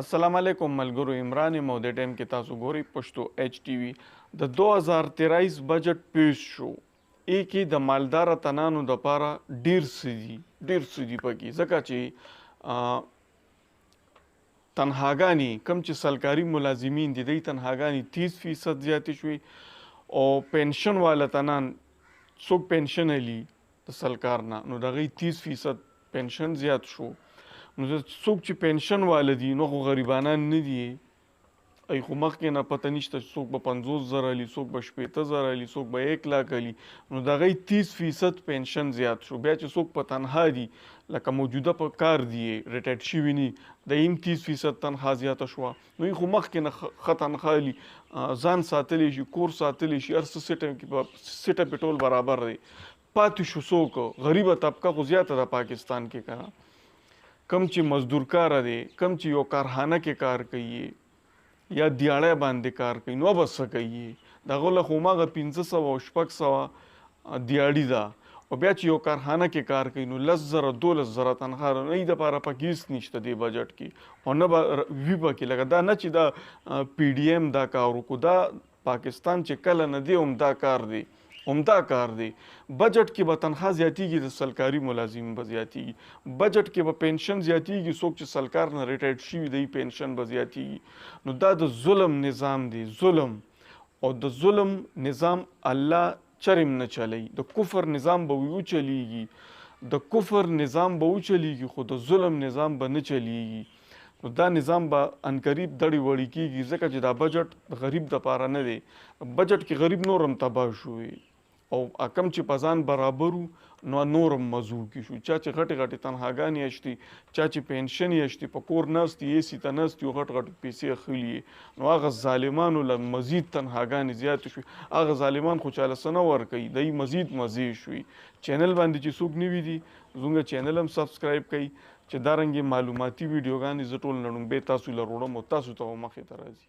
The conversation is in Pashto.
السلام علیکم ملګرو، عمران یم او د ټایم کې تاسو ګورئ پښتو ایچ ټي وي. د 2023 بجټ پیش شو. کې د مالدار تنانو دپاره ډیر څه دي پکې، ځکه چې تنخواګانې کم چې سرکاري ملازمین دي دوی تنخواګانې 30% زیاتې شوې او پنشن والا تنان څوک پنشن هلي د سرکار نه نو د هغوی 30% پنشن زیات شو. نو څوک چې پنشن والا دي نو خو غریبانان نه دي، ای خو مخکې نه پته نشته چې څوک به 50,000 هلي، څوک به 60,000 هلي، څوک به 1,00,000 هلي. نو د هغوی 30% پنشن زیات شو. بیا چې څوک په تنخوا دي لکه موجوده په کار دي ریټایرډ شوي نه د هم 30% تنخوا زیاته شوه. نو خو مخکې نه ښه تنخوا هلي، ځان ساتلی شي، کور ساتلی شي، هر څه سیټه پې ټول برابر دی. پاتې شو څوک غریبه طبقه خو زیاته ده پاکستان کې که کم چې مزدور کاره دی، کم چې یو کارخانه کې کار کوي یا دیاړی باندې کار کوي نو به څه کوي، د هغو له خو هماغه 500 او 600 دیاړي ده. او بیا چې یو کارخانه کې کار کوي نو 10,000 12,000 تنخوا نه یې دپاره پکې هېڅ نشته دی بجټ کې، او نه به وي پکې. لکه دا نه چې دا پی ډي ایم دا کار وکړو، دا پاکستان چې کله نه دی عمده کار دی. بجټ کې به تنخوا زیاتیږي، د سرکاري ملازم به زیاتیږي. بجټ کې به پنشن زیاتیږي، څوک چې سرکار نه ریټایرډ شوي دی پنشن به زیاتیږي. نو دا د ظلم نظام دی، ظلم. او د ظلم نظام الله چرم نه چلی، د کفر نظام به وچلیږي، د کفر نظام به وچلیږي خو د ظلم نظام به نه چلیږي. نو دا نظام به عنقریب دړې وړې کېږي، ځکه چې دا بجټ د غریب دپاره نه دی. بجټ کې غریب نور هم تباه شوی او کم چې په ځان برابر وو نو نور هم مزور کې شو. چا چې غټې تنخواګانې اخلي، چا چې پنشن یې اخلي، په کور ناست یې اې سي ته ناست یو غټ پیسې اخلي، نو هغه ظالمانو له مزید تنخواګانې زیاتې شوې. هغه ظالمان خو چاله څه نه ورکوي، دی مزید مزې شوي. چینل باندې چې څوک نوي دي زموږ چینل هم سبسکرایب کوي چې دارنګې معلوماتي ویډیوګانې زه ټول نړومبې تاسو له وړم او تاسو ته مخې ته راځي.